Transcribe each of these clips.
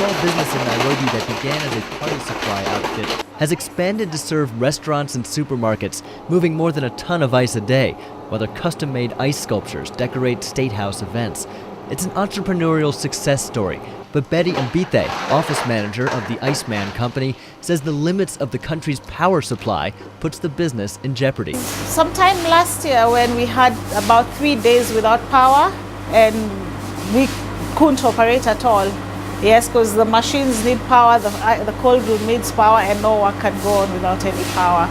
small business in Nairobi that began as a party supply outfit has expanded to serve restaurants and supermarkets, moving more than a ton of ice a day, while their custom-made ice sculptures decorate State House events. It's an entrepreneurial success story, but Betty Mbite, office manager of the Iceman Company, says the limits of the country's power supply puts the business in jeopardy. Sometime last year when we had about 3 days without power and we couldn't operate at all. Yes, because the machines need power, the cold room needs power, and no one can go on without any power.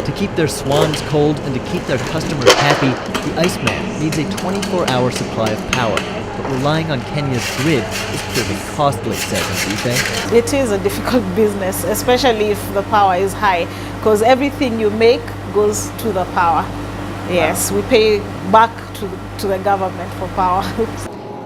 To keep their swans cold and to keep their customers happy, the Iceman needs a 24-hour supply of power. But relying on Kenya's grid is proving costly, says Mbite. It is a difficult business, especially if the power is high, because everything you make goes to the power. Yes, we pay back to the government for power.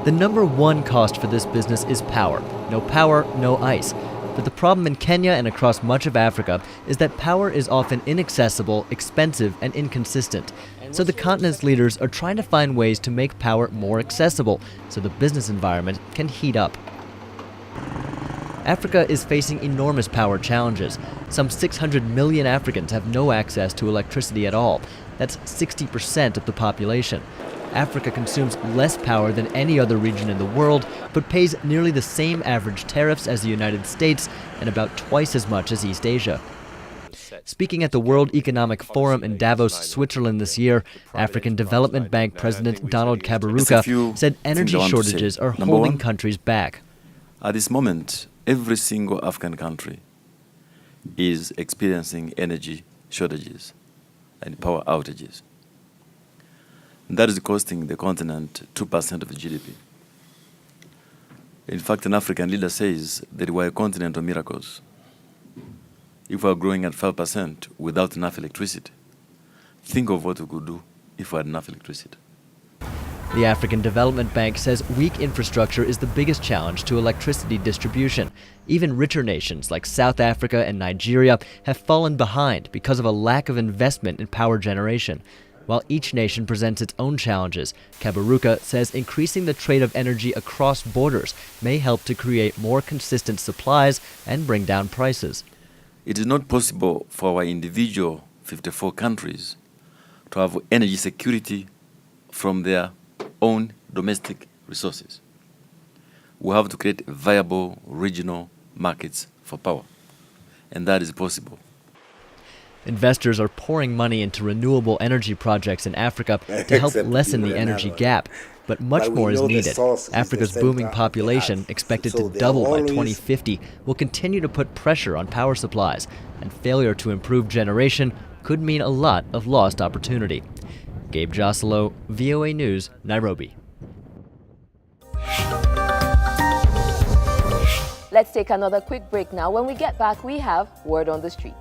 The number one cost for this business is power. No power, no ice. But the problem in Kenya and across much of Africa is that power is often inaccessible, expensive, and inconsistent. So the continent's leaders are trying to find ways to make power more accessible so the business environment can heat up. Africa is facing enormous power challenges. Some 600 million Africans have no access to electricity at all. That's 60% of the population. Africa consumes less power than any other region in the world, but pays nearly the same average tariffs as the United States and about twice as much as East Asia. Speaking at the World Economic Forum in Davos, Switzerland this year, African Development Bank President Donald Kaberuka said energy shortages are holding countries back. At this moment, every single African country is experiencing energy shortages and power outages. That is costing the continent 2% of the GDP. In fact, an African leader says that we are a continent of miracles. If we are growing at 5% without enough electricity, think of what we could do if we had enough electricity. The African Development Bank says weak infrastructure is the biggest challenge to electricity distribution. Even richer nations like South Africa and Nigeria have fallen behind because of a lack of investment in power generation. While each nation presents its own challenges, Kaberuka says increasing the trade of energy across borders may help to create more consistent supplies and bring down prices. It is not possible for our individual 54 countries to have energy security from their own domestic resources. We have to create viable regional markets for power, and that is possible. Investors are pouring money into renewable energy projects in Africa to help lessen the energy gap. But much more is needed. Africa's booming population, expected to double by 2050, will continue to put pressure on power supplies, and failure to improve generation could mean a lot of lost opportunity. Gabe Joselo, VOA News, Nairobi. Let's take another quick break now. When we get back, we have Word on the Street.